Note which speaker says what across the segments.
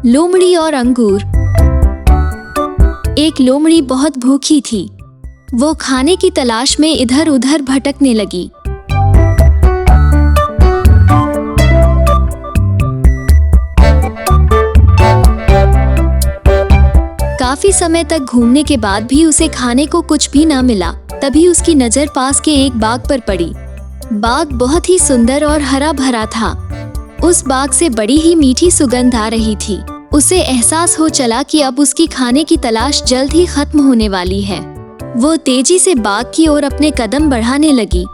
Speaker 1: लोमड़ी और अंगूर। एक लोमड़ी बहुत भूखी थी। वो खाने की तलाश में इधर उधर भटकने लगी। काफी समय तक घूमने के बाद भी उसे खाने को कुछ भी न मिला। तभी उसकी नजर पास के एक बाग पर पड़ी। बाग बहुत ही सुंदर और हरा भरा था। उस बाग से बड़ी ही मीठी सुगंध आ रही थी। उसे एहसास हो चला कि अब उसकी खाने की तलाश जल्द ही खत्म होने वाली है। वो तेजी से बाग की ओर अपने कदम बढ़ाने लगी।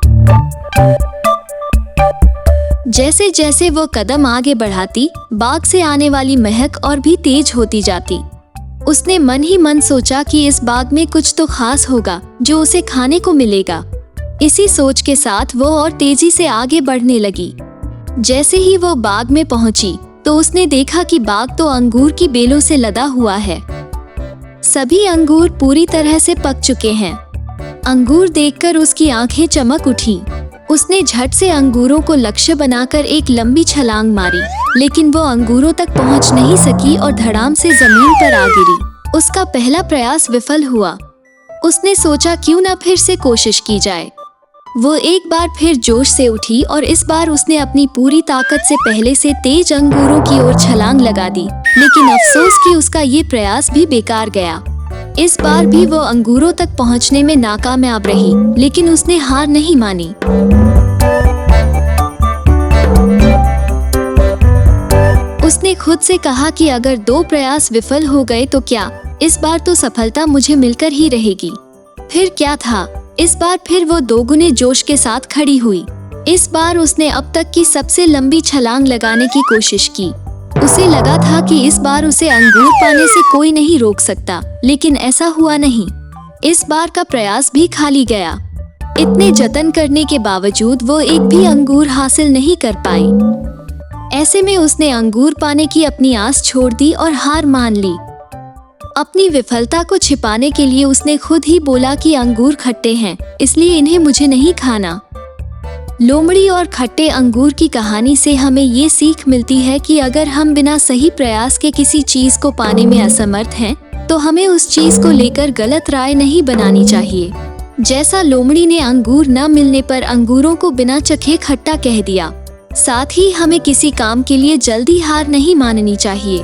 Speaker 1: जैसे जैसे वो कदम आगे बढ़ाती, बाग से आने वाली महक और भी तेज होती जाती। उसने मन ही मन सोचा कि इस बाग में कुछ तो खास होगा जो उसे खाने को मिलेगा। इसी सोच के साथ वो और तेजी से आगे बढ़ने लगी। जैसे ही वो बाग में पहुंची तो उसने देखा कि बाग तो अंगूर की बेलों से लदा हुआ है। सभी अंगूर पूरी तरह से पक चुके हैं। अंगूर देखकर उसकी आंखें चमक उठी। उसने झट से अंगूरों को लक्ष्य बनाकर एक लंबी छलांग मारी, लेकिन वो अंगूरों तक पहुंच नहीं सकी और धड़ाम से जमीन पर आ गिरी। उसका पहला प्रयास विफल हुआ। उसने सोचा क्यों न फिर से कोशिश की जाए। वो एक बार फिर जोश से उठी और इस बार उसने अपनी पूरी ताकत से पहले से तेज अंगूरों की ओर छलांग लगा दी, लेकिन अफसोस कि उसका ये प्रयास भी बेकार गया। इस बार भी वो अंगूरों तक पहुंचने में नाकामयाब रही, लेकिन उसने हार नहीं मानी। उसने खुद से कहा कि अगर 2 प्रयास विफल हो गए तो क्या, इस बार तो सफलता मुझे मिलकर ही रहेगी। फिर क्या था, इस बार फिर वो 2 गुने जोश के साथ खड़ी हुई। इस बार उसने अब तक की सबसे लंबी छलांग लगाने की कोशिश की। उसे लगा था कि इस बार उसे अंगूर पाने से कोई नहीं रोक सकता, लेकिन ऐसा हुआ नहीं। इस बार का प्रयास भी खाली गया। इतने जतन करने के बावजूद वो एक भी अंगूर हासिल नहीं कर पाई। ऐसे में उसने अंगूर पाने की अपनी आस छोड़ दी और हार मान ली। अपनी विफलता को छिपाने के लिए उसने खुद ही बोला कि अंगूर खट्टे हैं, इसलिए इन्हें मुझे नहीं खाना। लोमड़ी और खट्टे अंगूर की कहानी से हमें ये सीख मिलती है कि अगर हम बिना सही प्रयास के किसी चीज को पाने में असमर्थ हैं, तो हमें उस चीज को लेकर गलत राय नहीं बनानी चाहिए। जैसा लोमड़ी ने अंगूर न मिलने पर अंगूरों को बिना चखे खट्टा कह दिया। साथ ही हमें किसी काम के लिए जल्दी हार नहीं माननी चाहिए।